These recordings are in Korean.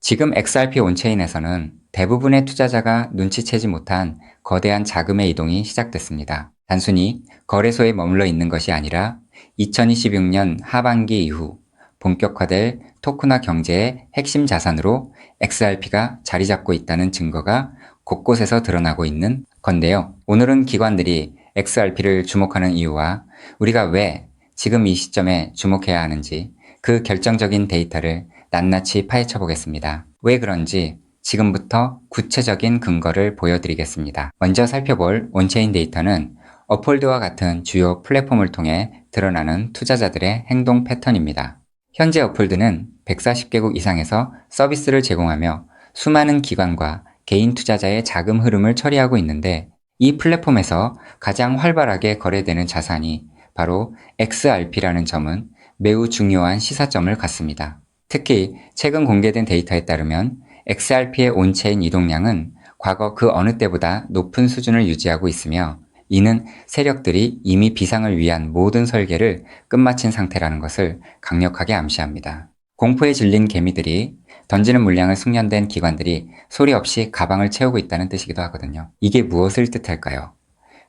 지금 XRP 온체인에서는 대부분의 투자자가 눈치채지 못한 거대한 자금의 이동이 시작됐습니다. 단순히 거래소에 머물러 있는 것이 아니라 2026년 하반기 이후 본격화될 토큰화 경제의 핵심 자산으로 XRP가 자리 잡고 있다는 증거가 곳곳에서 드러나고 있는 건데요. 오늘은 기관들이 XRP를 주목하는 이유와 우리가 왜 지금 이 시점에 주목해야 하는지 그 결정적인 데이터를 낱낱이 파헤쳐 보겠습니다. 왜 그런지 지금부터 구체적인 근거를 보여드리겠습니다. 먼저 살펴볼 온체인 데이터는 업홀드와 같은 주요 플랫폼을 통해 드러나는 투자자들의 행동 패턴입니다. 현재 업홀드는 140개국 이상에서 서비스를 제공하며 수많은 기관과 개인 투자자의 자금 흐름을 처리하고 있는데 이 플랫폼에서 가장 활발하게 거래되는 자산이 바로 XRP라는 점은 매우 중요한 시사점을 갖습니다. 특히 최근 공개된 데이터에 따르면 XRP의 온체인 이동량은 과거 그 어느 때보다 높은 수준을 유지하고 있으며 이는 세력들이 이미 비상을 위한 모든 설계를 끝마친 상태라는 것을 강력하게 암시합니다. 공포에 질린 개미들이 던지는 물량을 숙련된 기관들이 소리 없이 가방을 채우고 있다는 뜻이기도 하거든요. 이게 무엇을 뜻할까요?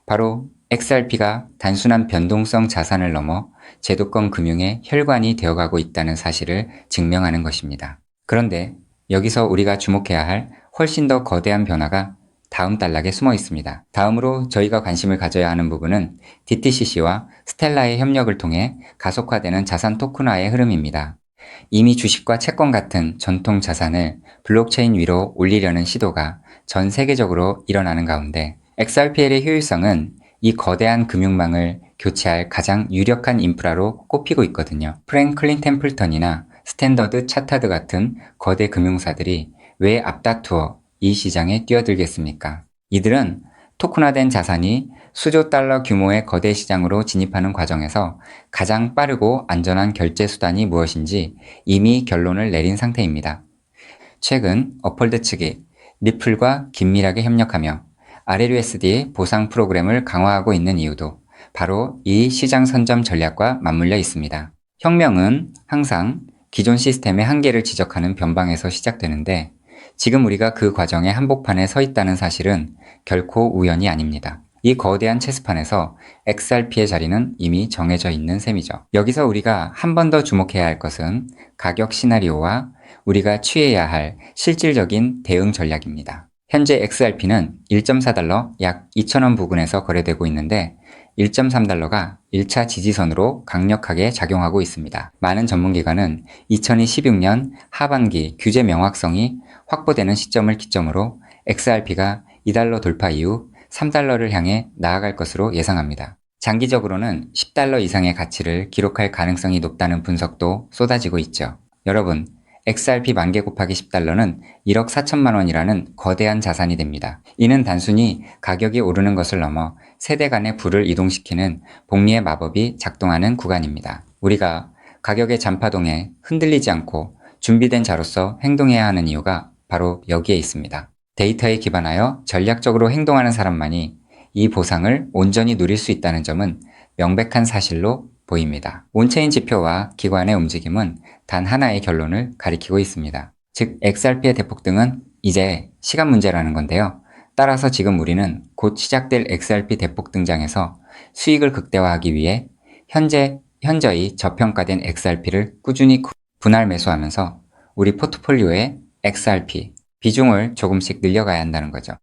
바로 XRP가 단순한 변동성 자산을 넘어 제도권 금융의 혈관이 되어가고 있다는 사실을 증명하는 것입니다. 그런데 여기서 우리가 주목해야 할 훨씬 더 거대한 변화가 다음 단락에 숨어 있습니다. 다음으로 저희가 관심을 가져야 하는 부분은 DTCC와 스텔라의 협력을 통해 가속화되는 자산 토큰화의 흐름입니다. 이미 주식과 채권 같은 전통 자산을 블록체인 위로 올리려는 시도가 전 세계적으로 일어나는 가운데 XRPL의 효율성은 이 거대한 금융망을 교체할 가장 유력한 인프라로 꼽히고 있거든요. 프랭클린 템플턴이나 스탠더드 차타드 같은 거대 금융사들이 왜 앞다투어 이 시장에 뛰어들겠습니까? 이들은 토큰화된 자산이 수조 달러 규모의 거대 시장으로 진입하는 과정에서 가장 빠르고 안전한 결제 수단이 무엇인지 이미 결론을 내린 상태입니다. 최근 어폴드 측이 리플과 긴밀하게 협력하며 RLUSD의 보상 프로그램을 강화하고 있는 이유도 바로 이 시장 선점 전략과 맞물려 있습니다. 혁명은 항상 기존 시스템의 한계를 지적하는 변방에서 시작되는데 지금 우리가 그 과정의 한복판에 서 있다는 사실은 결코 우연이 아닙니다. 이 거대한 체스판에서 XRP의 자리는 이미 정해져 있는 셈이죠. 여기서 우리가 한 번 더 주목해야 할 것은 가격 시나리오와 우리가 취해야 할 실질적인 대응 전략입니다. 현재 XRP는 1.4달러 약 2,000원 부근에서 거래되고 있는데 1.3달러가 1차 지지선으로 강력하게 작용하고 있습니다. 많은 전문기관은 2016년 하반기 규제 명확성이 확보되는 시점을 기점으로 XRP가 2달러 돌파 이후 3달러를 향해 나아갈 것으로 예상합니다. 장기적으로는 10달러 이상의 가치를 기록할 가능성이 높다는 분석도 쏟아지고 있죠. 여러분, XRP 만개 곱하기 10달러는 1억 4천만 원이라는 거대한 자산이 됩니다. 이는 단순히 가격이 오르는 것을 넘어 세대 간의 부를 이동시키는 복리의 마법이 작동하는 구간입니다. 우리가 가격의 잔파동에 흔들리지 않고 준비된 자로서 행동해야 하는 이유가 바로 여기에 있습니다. 데이터에 기반하여 전략적으로 행동하는 사람만이 이 보상을 온전히 누릴 수 있다는 점은 명백한 사실로 보입니다. 온체인 지표와 기관의 움직임은 단 하나의 결론을 가리키고 있습니다. 즉 XRP의 대폭등은 이제 시간 문제라는 건데요. 따라서 지금 우리는 곧 시작될 XRP 대폭등장에서 수익을 극대화하기 위해 현저히 저평가된 XRP를 꾸준히 분할 매수하면서 우리 포트폴리오의 XRP 비중을 조금씩 늘려가야 한다는 거죠.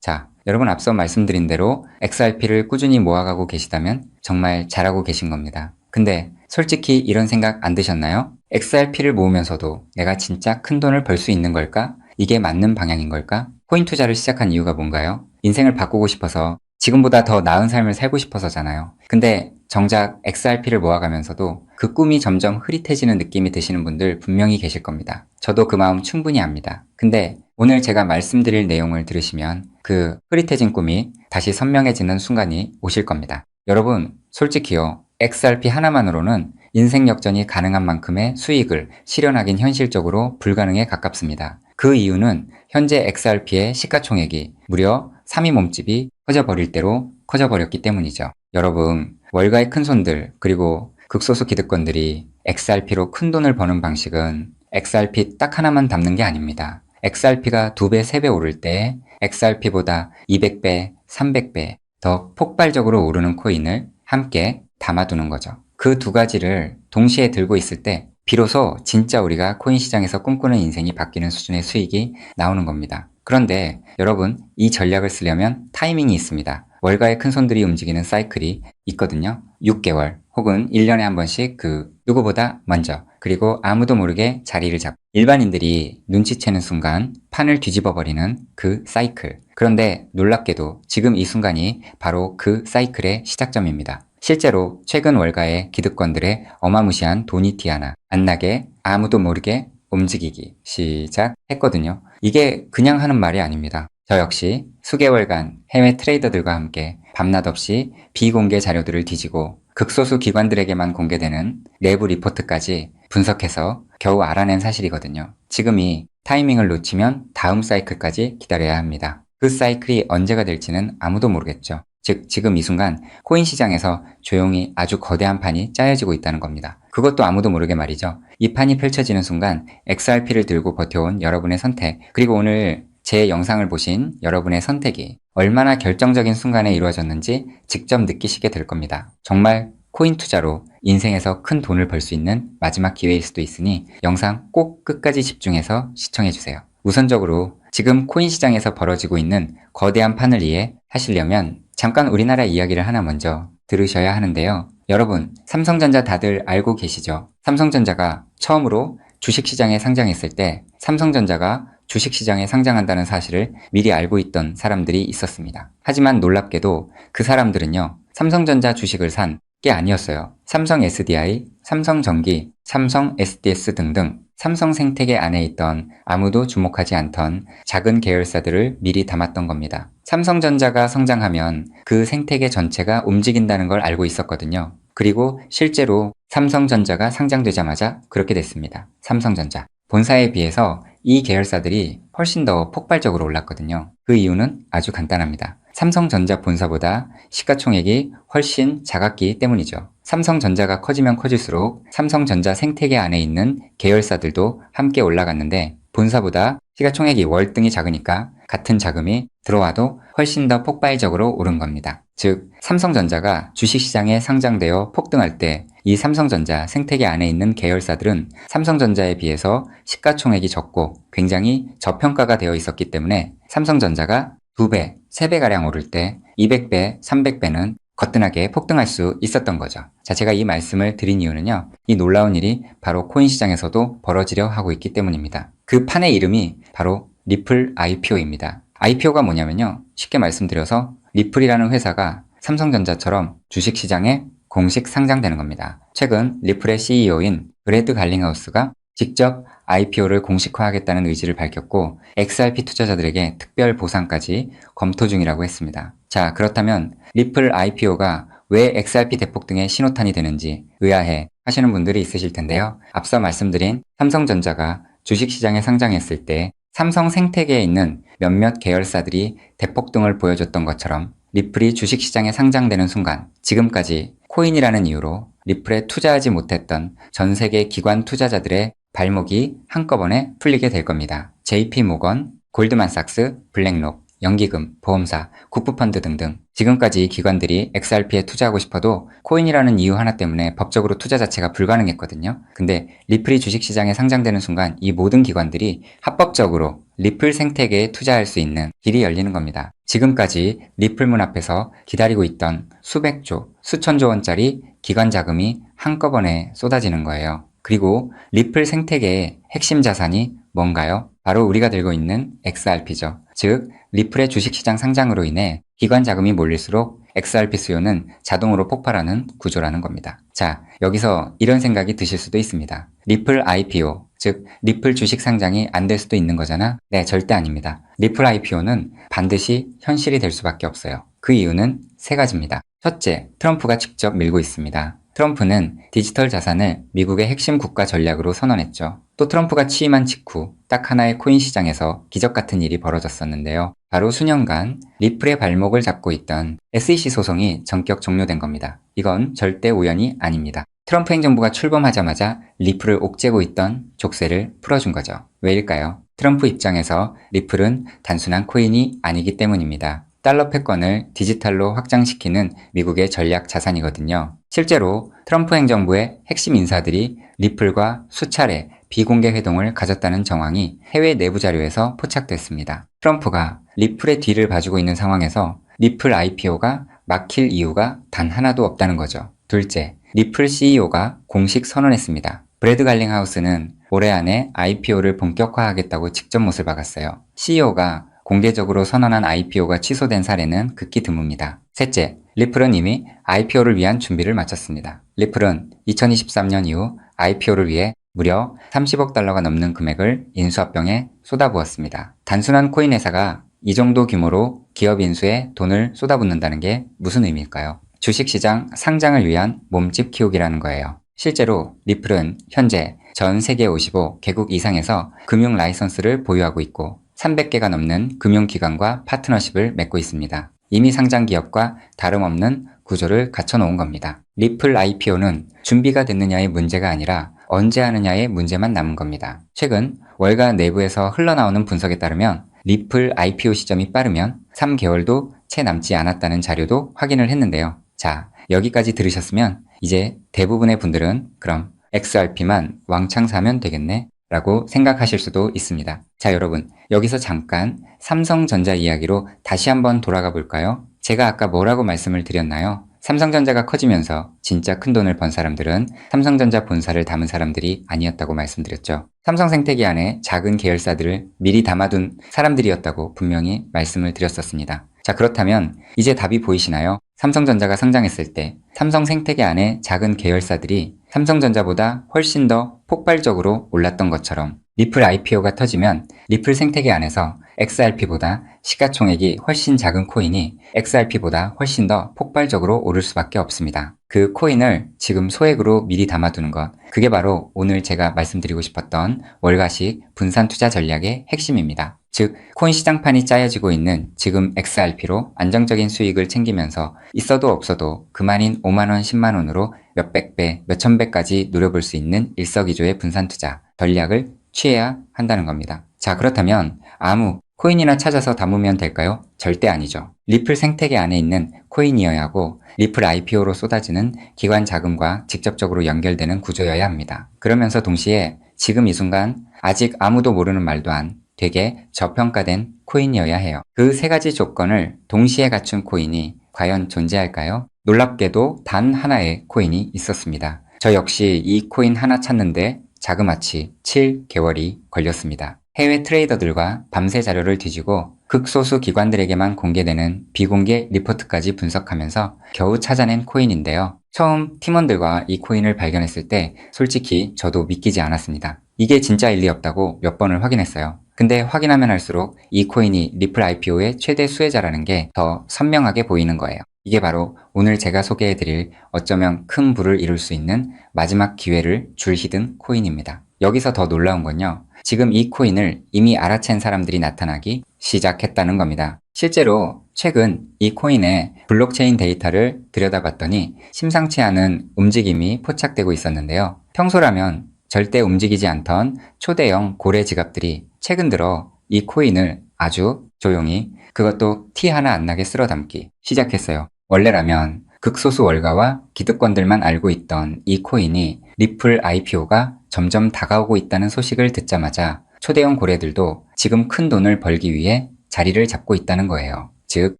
자, 여러분 앞서 말씀드린 대로 XRP를 꾸준히 모아가고 계시다면 정말 잘하고 계신 겁니다. 근데 솔직히 이런 생각 안 드셨나요? XRP를 모으면서도 내가 진짜 큰 돈을 벌 수 있는 걸까? 이게 맞는 방향인 걸까? 코인 투자를 시작한 이유가 뭔가요? 인생을 바꾸고 싶어서 지금보다 더 나은 삶을 살고 싶어서잖아요. 근데 정작 XRP를 모아가면서도 그 꿈이 점점 흐릿해지는 느낌이 드시는 분들 분명히 계실 겁니다. 저도 그 마음 충분히 압니다. 근데 오늘 제가 말씀드릴 내용을 들으시면 그 흐릿해진 꿈이 다시 선명해지는 순간이 오실 겁니다. 여러분, 솔직히요. XRP 하나만으로는 인생 역전이 가능한 만큼의 수익을 실현하긴 현실적으로 불가능에 가깝습니다. 그 이유는 현재 XRP의 시가총액이 무려 3위 몸집이 커져버릴 대로 커져버렸기 때문이죠. 여러분, 월가의 큰손들 그리고 극소수 기득권들이 XRP로 큰 돈을 버는 방식은 XRP 딱 하나만 담는 게 아닙니다. XRP가 2배, 3배 오를 때 XRP보다 200배, 300배 더 폭발적으로 오르는 코인을 함께 담아두는 거죠. 그 두 가지를 동시에 들고 있을 때 비로소 진짜 우리가 코인 시장에서 꿈꾸는 인생이 바뀌는 수준의 수익이 나오는 겁니다. 그런데 여러분, 이 전략을 쓰려면 타이밍이 있습니다. 월가의 큰 손들이 움직이는 사이클이 있거든요. 6개월 혹은 1년에 한 번씩 누구보다 먼저, 그리고 아무도 모르게 자리를 잡고 일반인들이 눈치채는 순간 판을 뒤집어 버리는 그 사이클. 그런데 놀랍게도 지금 이 순간이 바로 그 사이클의 시작점입니다. 실제로 최근 월가의 기득권들의 어마무시한 돈이 티 하나 안 나게 아무도 모르게 움직이기 시작했거든요. 이게 그냥 하는 말이 아닙니다. 저 역시 수개월간 해외 트레이더들과 함께 밤낮 없이 비공개 자료들을 뒤지고 극소수 기관들에게만 공개되는 내부 리포트까지 분석해서 겨우 알아낸 사실이거든요. 지금이 타이밍을 놓치면 다음 사이클까지 기다려야 합니다. 그 사이클이 언제가 될지는 아무도 모르겠죠. 즉 지금 이 순간 코인 시장에서 조용히 아주 거대한 판이 짜여지고 있다는 겁니다. 그것도 아무도 모르게 말이죠. 이 판이 펼쳐지는 순간 XRP를 들고 버텨온 여러분의 선택, 그리고 오늘 제 영상을 보신 여러분의 선택이 얼마나 결정적인 순간에 이루어졌는지 직접 느끼시게 될 겁니다. 정말 코인 투자로 인생에서 큰 돈을 벌 수 있는 마지막 기회일 수도 있으니 영상 꼭 끝까지 집중해서 시청해주세요. 우선적으로 지금 코인 시장에서 벌어지고 있는 거대한 판을 이해하시려면 잠깐 우리나라 이야기를 하나 먼저 들으셔야 하는데요. 여러분, 삼성전자 다들 알고 계시죠? 삼성전자가 처음으로 주식시장에 상장했을 때 삼성전자가 주식시장에 상장한다는 사실을 미리 알고 있던 사람들이 있었습니다. 하지만 놀랍게도 그 사람들은요, 삼성전자 주식을 산 게 아니었어요. 삼성 SDI, 삼성전기, 삼성 SDS 등등 삼성 생태계 안에 있던 아무도 주목하지 않던 작은 계열사들을 미리 담았던 겁니다. 삼성전자가 성장하면 그 생태계 전체가 움직인다는 걸 알고 있었거든요. 그리고 실제로 삼성전자가 상장되자마자 그렇게 됐습니다. 삼성전자. 본사에 비해서 이 계열사들이 훨씬 더 폭발적으로 올랐거든요. 그 이유는 아주 간단합니다. 삼성전자 본사보다 시가총액이 훨씬 작았기 때문이죠. 삼성전자가 커지면 커질수록 삼성전자 생태계 안에 있는 계열사들도 함께 올라갔는데 본사보다 시가총액이 월등히 작으니까 같은 자금이 들어와도 훨씬 더 폭발적으로 오른 겁니다. 즉, 삼성전자가 주식시장에 상장되어 폭등할 때 이 삼성전자 생태계 안에 있는 계열사들은 삼성전자에 비해서 시가총액이 적고 굉장히 저평가가 되어 있었기 때문에 삼성전자가 2배, 3배가량 오를 때 200배, 300배는 거뜬하게 폭등할 수 있었던 거죠. 자, 제가 이 말씀을 드린 이유는요, 이 놀라운 일이 바로 코인 시장에서도 벌어지려 하고 있기 때문입니다. 그 판의 이름이 바로 리플 IPO입니다. IPO가 뭐냐면요, 쉽게 말씀드려서 리플이라는 회사가 삼성전자처럼 주식시장에 공식 상장되는 겁니다. 최근 리플의 CEO인 브래드 갈링하우스가 직접 IPO를 공식화하겠다는 의지를 밝혔고 XRP 투자자들에게 특별 보상까지 검토 중이라고 했습니다. 자, 그렇다면 리플 IPO가 왜 XRP 대폭등의 신호탄이 되는지 의아해 하시는 분들이 있으실 텐데요. 앞서 말씀드린 삼성전자가 주식시장에 상장했을 때 삼성 생태계에 있는 몇몇 계열사들이 대폭등을 보여줬던 것처럼 리플이 주식시장에 상장되는 순간 지금까지 코인이라는 이유로 리플에 투자하지 못했던 전 세계 기관 투자자들의 발목이 한꺼번에 풀리게 될 겁니다. JP모건, 골드만삭스, 블랙록, 연기금, 보험사, 국부펀드 등등 지금까지 기관들이 XRP에 투자하고 싶어도 코인이라는 이유 하나 때문에 법적으로 투자 자체가 불가능했거든요. 근데 리플이 주식시장에 상장되는 순간 이 모든 기관들이 합법적으로 리플 생태계에 투자할 수 있는 길이 열리는 겁니다. 지금까지 리플문 앞에서 기다리고 있던 수백조, 수천조 원짜리 기관 자금이 한꺼번에 쏟아지는 거예요. 그리고 리플 생태계의 핵심 자산이 뭔가요? 바로 우리가 들고 있는 XRP죠. 즉, 리플의 주식시장 상장으로 인해 기관 자금이 몰릴수록 XRP 수요는 자동으로 폭발하는 구조라는 겁니다. 자, 여기서 이런 생각이 드실 수도 있습니다. 리플 IPO, 즉 리플 주식 상장이 안 될 수도 있는 거잖아? 네, 절대 아닙니다. 리플 IPO는 반드시 현실이 될 수밖에 없어요. 그 이유는 세 가지입니다. 첫째, 트럼프가 직접 밀고 있습니다. 트럼프는 디지털 자산을 미국의 핵심 국가 전략으로 선언했죠. 또 트럼프가 취임한 직후 딱 하나의 코인 시장에서 기적 같은 일이 벌어졌었는데요. 바로 수년간 리플의 발목을 잡고 있던 SEC 소송이 전격 종료된 겁니다. 이건 절대 우연이 아닙니다. 트럼프 행정부가 출범하자마자 리플을 옥죄고 있던 족쇄를 풀어준 거죠. 왜일까요? 트럼프 입장에서 리플은 단순한 코인이 아니기 때문입니다. 달러 패권을 디지털로 확장시키는 미국의 전략 자산이거든요. 실제로 트럼프 행정부의 핵심 인사들이 리플과 수차례 비공개 회동을 가졌다는 정황이 해외 내부 자료에서 포착됐습니다. 트럼프가 리플의 뒤를 봐주고 있는 상황에서 리플 IPO가 막힐 이유가 단 하나도 없다는 거죠. 둘째, 리플 CEO가 공식 선언했습니다. 브래드 갈링하우스는 올해 안에 IPO를 본격화하겠다고 직접 못을 박았어요. CEO가 공개적으로 선언한 IPO가 취소된 사례는 극히 드뭅니다. 셋째, 리플은 이미 IPO를 위한 준비를 마쳤습니다. 리플은 2023년 이후 IPO를 위해 무려 30억 달러가 넘는 금액을 인수합병에 쏟아부었습니다. 단순한 코인 회사가 이 정도 규모로 기업 인수에 돈을 쏟아붓는다는 게 무슨 의미일까요? 주식시장 상장을 위한 몸집 키우기라는 거예요. 실제로 리플은 현재 전 세계 55개국 이상에서 금융 라이선스를 보유하고 있고 300개가 넘는 금융기관과 파트너십을 맺고 있습니다. 이미 상장 기업과 다름없는 구조를 갖춰놓은 겁니다. 리플 IPO는 준비가 됐느냐의 문제가 아니라 언제 하느냐의 문제만 남은 겁니다. 최근 월가 내부에서 흘러나오는 분석에 따르면 리플 IPO 시점이 빠르면 3개월도 채 남지 않았다는 자료도 확인을 했는데요. 자, 여기까지 들으셨으면 이제 대부분의 분들은 그럼 XRP만 왕창 사면 되겠네 라고 생각하실 수도 있습니다. 자, 여러분, 여기서 잠깐 삼성전자 이야기로 다시 한번 돌아가 볼까요? 제가 아까 뭐라고 말씀을 드렸나요? 삼성전자가 커지면서 진짜 큰 돈을 번 사람들은 삼성전자 본사를 담은 사람들이 아니었다고 말씀드렸죠. 삼성 생태계 안에 작은 계열사들을 미리 담아둔 사람들이었다고 분명히 말씀을 드렸었습니다. 자, 그렇다면 이제 답이 보이시나요? 삼성전자가 상장했을 때 삼성 생태계 안에 작은 계열사들이 삼성전자보다 훨씬 더 폭발적으로 올랐던 것처럼 리플 IPO가 터지면 리플 생태계 안에서 XRP보다 시가총액이 훨씬 작은 코인이 XRP보다 훨씬 더 폭발적으로 오를 수밖에 없습니다. 그 코인을 지금 소액으로 미리 담아두는 것, 그게 바로 오늘 제가 말씀드리고 싶었던 월가식 분산 투자 전략의 핵심입니다. 즉, 코인 시장판이 짜여지고 있는 지금 XRP로 안정적인 수익을 챙기면서 있어도 없어도 그만인 5만원, 10만원으로 몇백 배, 몇천 배까지 노려볼 수 있는 일석이조의 분산 투자 전략을 취해야 한다는 겁니다. 자, 그렇다면 아무 코인이나 찾아서 담으면 될까요? 절대 아니죠. 리플 생태계 안에 있는 코인이어야 하고 리플 IPO로 쏟아지는 기관 자금과 직접적으로 연결되는 구조여야 합니다. 그러면서 동시에 지금 이 순간 아직 아무도 모르는 말도 안 되게 저평가된 코인이어야 해요. 그 세 가지 조건을 동시에 갖춘 코인이 과연 존재할까요? 놀랍게도 단 하나의 코인이 있었습니다. 저 역시 이 코인 하나 찾는데 자그마치 7개월이 걸렸습니다. 해외 트레이더들과 밤새 자료를 뒤지고 극소수 기관들에게만 공개되는 비공개 리포트까지 분석하면서 겨우 찾아낸 코인인데요. 처음 팀원들과 이 코인을 발견했을 때 솔직히 저도 믿기지 않았습니다. 이게 진짜일 리 없다고 몇 번을 확인했어요. 근데 확인하면 할수록 이 코인이 리플 IPO의 최대 수혜자라는 게 더 선명하게 보이는 거예요. 이게 바로 오늘 제가 소개해드릴 어쩌면 큰 부를 이룰 수 있는 마지막 기회를 줄히든 코인입니다. 여기서 더 놀라운 건요. 지금 이 코인을 이미 알아챈 사람들이 나타나기 시작했다는 겁니다. 실제로 최근 이 코인의 블록체인 데이터를 들여다봤더니 심상치 않은 움직임이 포착되고 있었는데요. 평소라면 절대 움직이지 않던 초대형 고래 지갑들이 최근 들어 이 코인을 아주 조용히 그것도 티 하나 안 나게 쓸어 담기 시작했어요. 원래라면 극소수 월가와 기득권들만 알고 있던 이 코인이 리플 IPO가 점점 다가오고 있다는 소식을 듣자마자 초대형 고래들도 지금 큰 돈을 벌기 위해 자리를 잡고 있다는 거예요. 즉,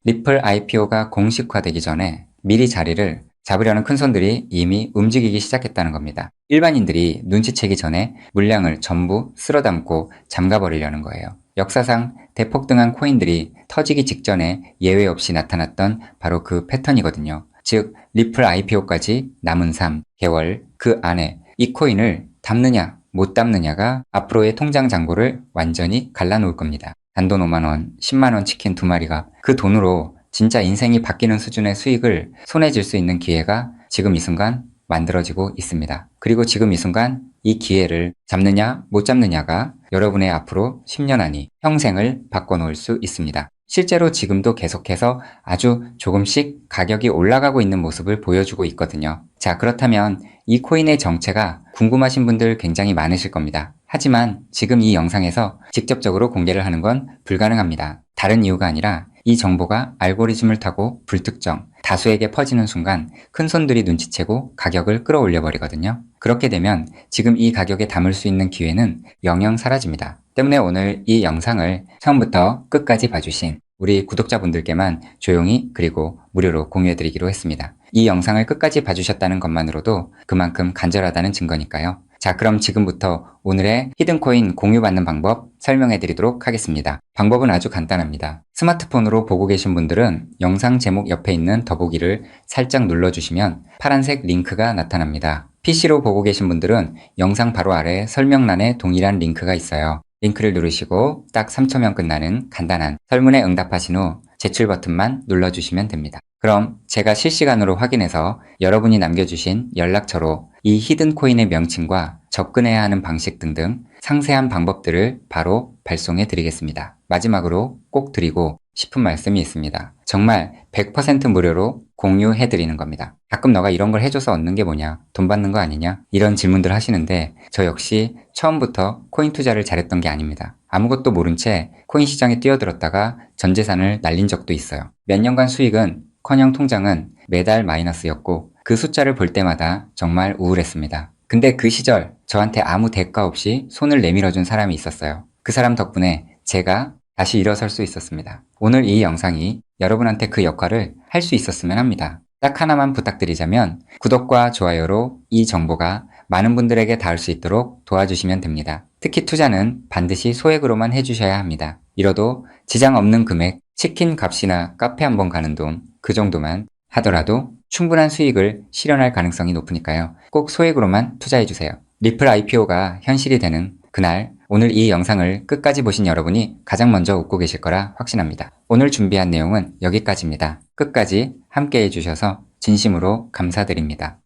리플 IPO가 공식화되기 전에 미리 자리를 잡으려는 큰손들이 이미 움직이기 시작했다는 겁니다. 일반인들이 눈치채기 전에 물량을 전부 쓸어담고 잠가버리려는 거예요. 역사상 대폭등한 코인들이 터지기 직전에 예외 없이 나타났던 바로 그 패턴이거든요. 즉, 리플 IPO까지 남은 3개월 그 안에 이 코인을 담느냐 못 담느냐가 앞으로의 통장 잔고를 완전히 갈라놓을 겁니다. 단돈 5만원, 10만원 치킨 2마리가 그 돈으로 진짜 인생이 바뀌는 수준의 수익을 손에 쥘 수 있는 기회가 지금 이 순간 만들어지고 있습니다. 그리고 지금 이 순간 이 기회를 잡느냐 못 잡느냐가 여러분의 앞으로 10년 안이 평생을 바꿔놓을 수 있습니다. 실제로 지금도 계속해서 아주 조금씩 가격이 올라가고 있는 모습을 보여주고 있거든요. 자, 그렇다면 이 코인의 정체가 궁금하신 분들 굉장히 많으실 겁니다. 하지만 지금 이 영상에서 직접적으로 공개를 하는 건 불가능합니다. 다른 이유가 아니라 이 정보가 알고리즘을 타고 불특정, 다수에게 퍼지는 순간 큰 손들이 눈치채고 가격을 끌어올려 버리거든요. 그렇게 되면 지금 이 가격에 담을 수 있는 기회는 영영 사라집니다. 때문에 오늘 이 영상을 처음부터 끝까지 봐주신 우리 구독자분들께만 조용히 그리고 무료로 공유해드리기로 했습니다. 이 영상을 끝까지 봐주셨다는 것만으로도 그만큼 간절하다는 증거니까요. 자, 그럼 지금부터 오늘의 히든코인 공유받는 방법 설명해드리도록 하겠습니다. 방법은 아주 간단합니다. 스마트폰으로 보고 계신 분들은 영상 제목 옆에 있는 더보기를 살짝 눌러주시면 파란색 링크가 나타납니다. PC로 보고 계신 분들은 영상 바로 아래 설명란에 동일한 링크가 있어요. 링크를 누르시고 딱 3초면 끝나는 간단한 설문에 응답하신 후 제출 버튼만 눌러주시면 됩니다. 그럼 제가 실시간으로 확인해서 여러분이 남겨주신 연락처로 이 히든코인의 명칭과 접근해야 하는 방식 등등 상세한 방법들을 바로 발송해 드리겠습니다. 마지막으로 꼭 드리고 싶은 말씀이 있습니다. 정말 100% 무료로 공유해 드리는 겁니다. 가끔 너가 이런 걸 해줘서 얻는 게 뭐냐? 돈 받는 거 아니냐? 이런 질문들 하시는데 저 역시 처음부터 코인 투자를 잘했던 게 아닙니다. 아무것도 모른 채 코인 시장에 뛰어들었다가 전 재산을 날린 적도 있어요. 몇 년간 수익은 커녕 통장은 매달 마이너스였고 그 숫자를 볼 때마다 정말 우울했습니다. 근데 그 시절 저한테 아무 대가 없이 손을 내밀어준 사람이 있었어요. 그 사람 덕분에 제가 다시 일어설 수 있었습니다. 오늘 이 영상이 여러분한테 그 역할을 할 수 있었으면 합니다. 딱 하나만 부탁드리자면 구독과 좋아요로 이 정보가 많은 분들에게 닿을 수 있도록 도와주시면 됩니다. 특히 투자는 반드시 소액으로만 해주셔야 합니다. 이뤄도 지장 없는 금액, 치킨 값이나 카페 한번 가는 돈, 그 정도만 하더라도 충분한 수익을 실현할 가능성이 높으니까요. 꼭 소액으로만 투자해주세요. 리플 IPO가 현실이 되는 그날, 오늘 이 영상을 끝까지 보신 여러분이 가장 먼저 웃고 계실 거라 확신합니다. 오늘 준비한 내용은 여기까지입니다. 끝까지 함께 해주셔서 진심으로 감사드립니다.